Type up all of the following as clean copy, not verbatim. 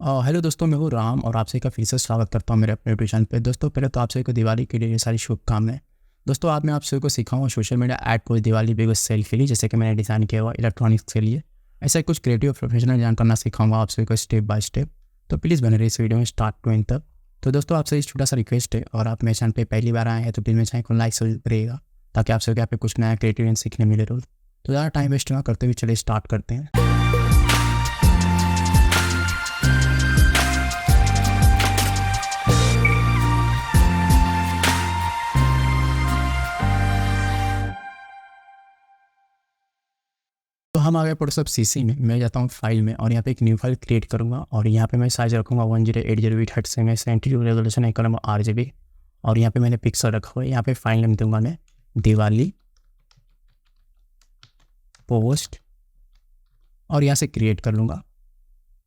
Hello दोस्तों, मैं हूँ राम और आप सभी का फिर से स्वागत करता हूँ मेरे अपने यूट्यूब चैनल पे। दोस्तों, पहले तो आप सभी को दिवाली की ढेर सारी शुभकामनाएं। दोस्तों, आज मैं आप सभी को सिखाऊंगा सोशल मीडिया ऐड को दिवाली बिग सेल के लिए, जैसे कि मैंने डिज़ाइन किया हुआ इलेक्ट्रॉनिक्स के लिए। ऐसा कुछ क्रिएटिव प्रोफेशनल डिजाइन करना सिखाऊंगा आप सभी को स्टेप बाय स्टेप। तो प्लीज़ बने रहिए इस वीडियो में स्टार्ट टू एंड तक। तो दोस्तों, आपसे छोटा सा रिक्वेस्ट है, और आप मेरे चैनल पर पहली बार आए हैं तो प्लीज़ मेरे चैनल को लाइक जरूर करिएगा, ताकि आप सभी को यहाँ पे कुछ नया क्रिएटिव सीखने मिले रोज। तो ज़्यादा टाइम वेस्ट ना करते हुए चलिए स्टार्ट करते हैं। तो हम आ गए फोटोशॉप सीसी में। मैं जाता हूँ फाइल में और यहाँ पे एक न्यू फाइल क्रिएट करूँगा, और यहाँ पे मैं साइज रखूँगा 1080 बिट हर्ट्ज से। मैं 72 रेजोल्यूशन एक करूँगा RGB, और यहाँ पे मैंने पिक्सल रखा हुआ है। यहाँ पे फाइल नेम दूंगा मैं दिवाली पोस्ट, और यहाँ से क्रिएट कर लूँगा।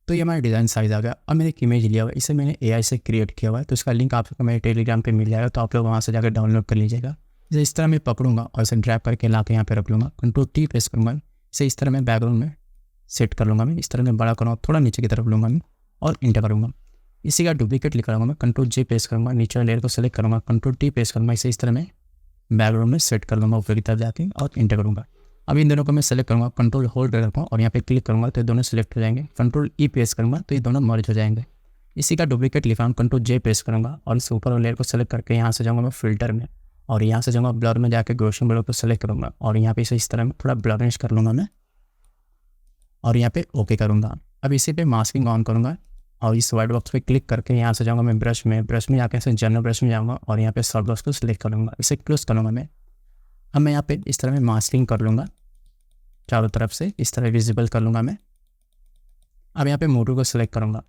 तो ये हमारा डिज़ाइन साइज आ गया। अब मैंने एक इमेज लिया हुआ है, इसे मैंने AI से क्रिएट किया हुआ है, तो इसका लिंक आपको मेरे टेलीग्राम पे मिल जाएगा, तो आप लोग वहाँ से जाकर डाउनलोड कर लीजिएगा। इसे इस तरह मैं पकड़ूंगा और इसे ड्रैग करके ला के यहाँ पे रख लूँगा। Ctrl+T प्रेस करूँगा, इसे इस तरह मैं बैकग्राउंड में सेट कर लूँगा। मैं इस तरह मैं बड़ा करूँगा, थोड़ा नीचे की तरफ लूँगा मैं और इंटर करूँगा। इसी का डुप्लीकेट लिख करूँगा मैं, Ctrl+J प्रेस करूँगा, नीचे लेयर को सेलेक्ट करूँगा, Ctrl+T प्रेस करूँगा, इसे इस तरह मैं बैकग्राउंड में सेट कर लूँगा ऊपर की तरफ जाके और इंटर करूँगा। अब इन दोनों को मैं सेलेक्ट करूँगा, कंट्रोल होल्ड रखूँगा और यहाँ पे क्लिक करूँगा तो ये दोनों सेलेक्ट हो जाएंगे। Ctrl+E प्रेस करूँगा तो ये दोनों मर्ज हो जाएंगे। इसी का डुप्लीकेट लिखा हूँ, Ctrl+J प्रेस करूँगा और इस ऊपर लेयर को सेलेक्ट करके यहाँ से जाऊँगा मैं फिल्टर में, और यहाँ से जाऊँगा ब्लर में, जाकर गॉसियन ब्लर को सेलेक्ट करूँगा और यहाँ पे इसे इस तरह में थोड़ा ब्लरिश कर लूँगा मैं, और यहाँ पे ओके करूँगा। अब इसी पे मास्किंग ऑन करूँगा और इस वाइट बॉक्स पे क्लिक करके यहाँ से जाऊँगा मैं ब्रश में जाकर ऐसे जनरल ब्रश में जाऊँगा और यहाँ पे सॉफ्ट बॉक्स को सिलेक्ट करूँगा, इसे क्लोज करूँगा मैं। अब मैं यहाँ पे इस तरह में मास्किंग कर लूँगा, चारों तरफ से इस तरह विजिबल कर लूँगा मैं। अब यहाँ पे मोटू को सिलेक्ट करूँगा।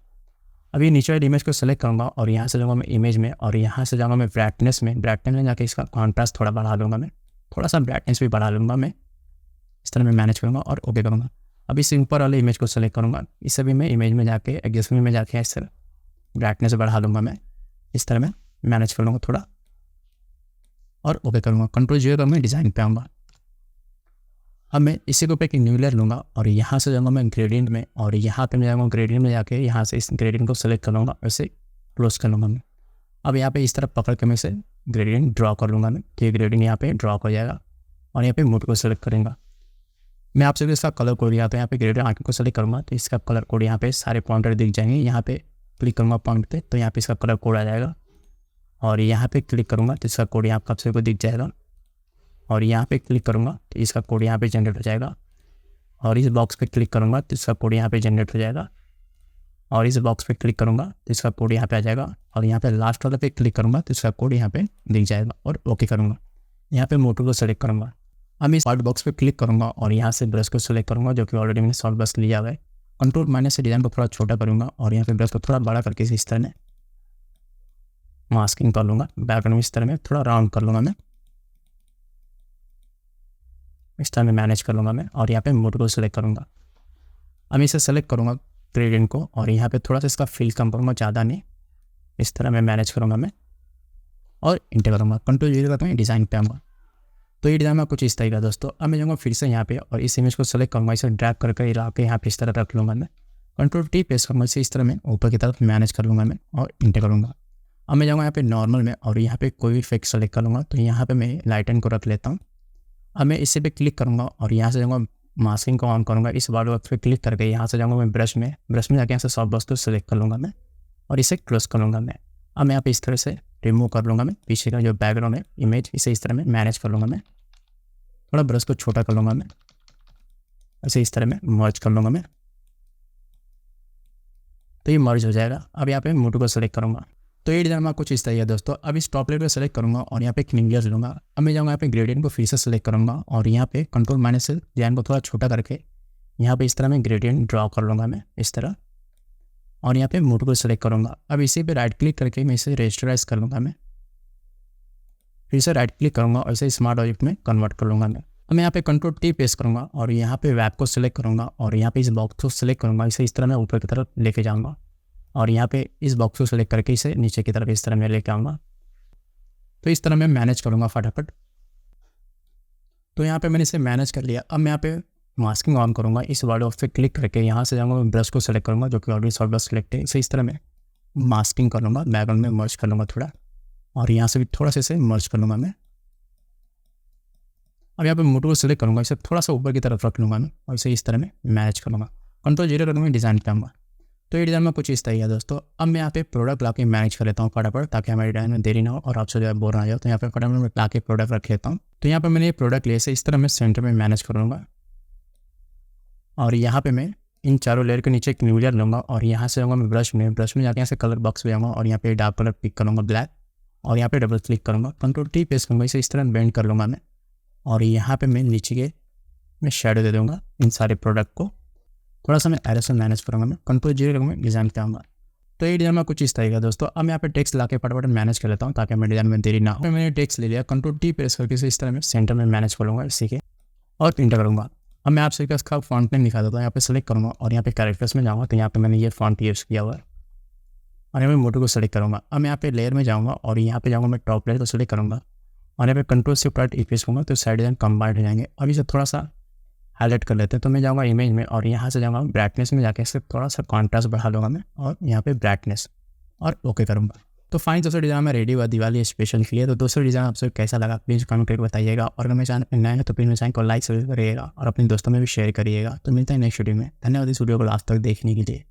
अब ये नीचे वाली इमेज को सिलेक्ट करूँगा और यहाँ से जाऊँगा मैं इमेज में, और यहाँ से जाऊँगा मैं ब्राइटनेस में जाकर इसका कॉन्ट्रास्ट थोड़ा बढ़ा लूँगा मैं, थोड़ा सा ब्राइटनेस भी बढ़ा लूँगा मैं। इस तरह मैं मैनेज करूँगा और ओके करूँगा। अब इस ऊपर वाले इमेज को सेलेक्ट करूँगा, इसे भी मैं इमेज में जाके एडजस्टमेंट में जाके इस तरह ब्राइटनेस बढ़ा लूँगा मैं, इस तरह मैं मैनेज कर लूँगा थोड़ा और ओके करूँगा। Ctrl+J कर मैं डिज़ाइन पे आऊँगा। अब मैं इसी के ऊपर एक न्यू लेयर लूँगा और यहाँ से जाऊँगा मैं ग्रेडियंट में, और यहाँ पे मैं जाऊँगा ग्रेडियंट में जाके यहाँ से इस ग्रेडियंट को सेलेक्ट कर लूँगा और इसे क्लोज कर लूँगा मैं। अब यहाँ पे इस तरफ पकड़ के मैं इसे ग्रेडियंट ड्रॉ कर लूँगा मैं, तो ये ग्रेडियंट यहाँ पे ड्रॉ हो जाएगा। और यहाँ पे मोड को सेलेक्ट करूँगा मैं। आपसे इसका कलर कोड यहाँ पे ग्रेडियंट आंख को सेलेक्ट करूँगा तो इसका कलर कोड यहाँ पे सारे पॉइंटर दिख जाएंगे। यहाँ पे क्लिक करूँगा पॉइंट पे तो यहाँ पे इसका कलर कोड आ जाएगा, और यहाँ पे क्लिक करूँगा तो इसका कोड यहाँ पर आपसे को दिख जाएगा, और यहाँ पे क्लिक करूँगा तो इसका कोड यहाँ पे जनरेट हो जाएगा, और इस बॉक्स पे क्लिक करूँगा तो इसका कोड यहाँ पे जनरेट हो जाएगा, और इस बॉक्स पे क्लिक करूँगा तो इसका कोड यहाँ पे आ जाएगा, और यहाँ पे लास्ट वाले पे क्लिक करूँगा तो इसका कोड यहाँ पे दिख जाएगा और ओके करूँगा। यहाँ पे मोटू को सेलेक्ट करूँगा। अब मैं इस वाइट बॉक्स पे क्लिक करूँगा और यहाँ से ब्रश को सेलेक्ट करूँगा, जो कि ऑलरेडी मैंने सॉफ्ट ब्रश लिया हुआ है। Ctrl- से डिज़ाइन को थोड़ा छोटा करूँगा और यहाँ पे ब्रश को थोड़ा बड़ा करके इस तरह में मास्किंग कर लूँगा। बैकग्राउंड में इस तरह में थोड़ा राउंड कर लूँगा मैं, इस तरह में मैनेज कर लूँगा मैं, और यहाँ पे मोटू को सेलेक्ट करूँगा। अब इसे सेलेक्ट करूँगा ग्रेडियंट को, और यहाँ पे थोड़ा सा इसका फील कम करूँगा, ज़्यादा नहीं, इस तरह मैं मैनेज करूँगा मैं और इंटर करूँगा। Ctrl+J करता हूँ, डिज़ाइन पे आऊँगा। तो ये डिज़ाइन में कुछ इस तरीका दोस्तों। अब मैं जाऊँगा फिर से यहाँ पे और इस इमेज को सेलेक्ट करूँगा, इसे ड्रैग करके ला के यहाँ पे इस तरह रख लूँगा मैं। Ctrl+T प्रेस करूँगा, इसे इस तरह में ऊपर की तरफ मैनेज कर लूँगा मैं और इंटर करूँगा। अब मैं जाऊँगा यहाँ पे नॉर्मल में और यहाँ पे कोई भी इफेक्ट सेलेक्ट कर लूँगा, तो यहाँ पे मैं लाइटन को रख लेता हूँ। अब मैं इसे पे क्लिक करूँगा और यहाँ से जाऊँगा मास्किंग को ऑन करूँगा। इस वाले वक्त पे क्लिक करके यहाँ से जाऊँगा मैं ब्रश में जाके यहाँ से सॉफ्ट बॉक्स को सेलेक्ट कर लूँगा मैं और इसे क्लोज कर लूँगा मैं। अब मैं यहाँ पे इस तरह से रिमूव कर लूँगा मैं पीछे का जो बैकग्राउंड है इमेज, इसे इस तरह में मैनेज कर लूँगा मैं। थोड़ा ब्रश को छोटा कर लूँगा मैं, ऐसे इस तरह में मर्ज कर लूँगा मैं, तो ये मर्ज हो जाएगा। अब यहाँ पे मोटू को सेलेक्ट करूँगा। तो ये डिज़ाइन में कुछ इस तरह है दोस्तों। अब इस टॉप लेयर को सेलेक्ट करूँगा और यहाँ पे एक न्यू लूँगा। अब मैं जाऊँगा यहाँ पे ग्रेडियंट को फिर से सेलेक्ट करूँगा और यहाँ पे Ctrl- से डिज़ाइन को थोड़ा छोटा करके यहाँ पे इस तरह में ग्रेडियंट ड्रॉ कर लूँगा मैं इस तरह, और यहाँ पे मोटू को सेलेक्ट करूँगा। अब इसी पे राइट क्लिक करके मैं इसे रेस्टराइज कर लूँगा मैं, फिर से राइट क्लिक करूँगा और इसे स्मार्ट ऑब्जेक्ट में कन्वर्ट कर लूँगा मैं। अब मैं यहाँ पे Ctrl+T प्रेस करूँगा और यहाँ पे वेब को सिलेक्ट करूँगा और यहाँ पे इस बॉक्स को सिलेक्ट करूँगा, इसे इस तरह मैं ऊपर की तरफ लेके जाऊँगा, और यहाँ पे इस बॉक्स को सिलेक्ट करके इसे नीचे की तरफ इस तरह मैं लेके आऊँगा। तो इस तरह मैं मैनेज करूँगा फटाफट। तो यहाँ पे मैंने इसे मैनेज कर लिया। अब मैं यहाँ पे मास्किंग ऑन करूँगा, इस वर्ड ऑफ पे क्लिक करके यहाँ से जाऊँगा, मैं ब्रश को सेलेक्ट करूँगा जो कि ऑलरेडी सॉफ्ट ब्रश सेलेक्ट है। इसे इस तरह मैं मास्किंग कर लूँगा, बैकग्राउंड में मर्ज कर लूँगा थोड़ा, और यहाँ से भी थोड़ा सा इसे मर्ज कर लूँगा मैं। अब यहाँ पे मोटो को सिलेक्ट करूँगा, इसे थोड़ा सा ऊपर की तरफ रख लूँगा मैं और इसे इस तरह में मैनेज कर लूँगा। Ctrl 0 करूँगा, डिज़ाइन पे आऊँगा। तो ये डिज़ाइन में कुछ इस तरह है दोस्तों। अब मैं यहाँ पे प्रोडक्ट लाके मैनेज कर लेता हूँ फटाफट, ताकि हमारे डिज़ाइन में देरी ना हो और आपसे जो है बोर ना जाओ। तो यहाँ पे फटाफट मैं लाके प्रोडक्ट रख लेता हूँ। तो यहाँ पे मैंने ये प्रोडक्ट लिए इसे इस तरह मैं सेंटर में मैनेज करूँगा, और यहाँ पे मैं इन चारों लेयर के नीचे एक न्यू लेयर लूँगा, और यहाँ से जाऊँगा मैं ब्रश में जाके यहाँ से कलर बॉक्स में जाऊँगा, और यहाँ पे डार्क कलर पिक करूँगा ब्लैक, और यहाँ पे डबल क्लिक करूँगा, Ctrl T प्रेस करूँगा, इसे इस तरह बेंड कर लूँगा मैं, और यहाँ पे मैं नीचे के मैं शेडो दे दूँगा इन सारे प्रोडक्ट को। थोड़ा सा मैं एरो से मैनेज करूँगा, मैं Ctrl 0 करूँगा, डिज़ाइन पे आऊँगा। तो ये डिज़ाइन में कुछ इस तरह का दोस्तों। अब मैं यहाँ पे टेक्स्ट लाके फटाफट मैनेज कर लेता हूँ ताकि हमें डिज़ाइन में देरी ना हो। मैंने टेक्स्ट ले लिया, Ctrl T प्रेस करके इसे इस तरह मैं सेंटर में मैनेज कर लूँगा इसी के, और इंटर करूँगा। अब मैं आपसे इसका फॉन्ट नेम दिखा देता हूँ। यहाँ पे सेलेक्ट करूँगा और यहाँ पे कैरेक्टर्स में जाऊँगा, तो यहाँ पे मैंने ये फॉन्ट यूज़ किया हुआ है, और यहाँ पे मोटो को सेलेक्ट करूँगा। अब मैं यहाँ पे लेयर में जाऊँगा और यहाँ पे जाऊँगा मैं टॉप लेयर को सेलेक्ट करूँगा, और यहाँ पे Ctrl Shift Alt E press करूँगा, तो साइड डिज़ाइन कंबाइंड हो जाएंगे। अब इसे थोड़ा सा हाईलाइट कर लेते हैं। तो मैं जाऊँगा इमेज में, और यहाँ से जाऊँगा ब्राइटनेस में, जाके इससे थोड़ा सा कॉन्ट्रास्ट बढ़ा लूँगा मैं, और यहाँ पे ब्राइटनेस, और ओके करूँगा। तो फाइन दोस्तों, डिज़ाइन में रेडी हुआ दिवाली स्पेशल के लिए। तो दोस्तों डिज़ाइन आपसे कैसा लगा प्लीज़ कमेंट करके बताइएगा, और अगर मेरे चैनल पर नए हैं तो प्लीज़ मेरे चैनल को लाइक करिएगा और अपने दोस्तों में भी शेयर करिएगा। तो मिलता है नेक्स्ट वीडियो में। धन्यवाद इस वीडियो को लास्ट तक देखने के लिए।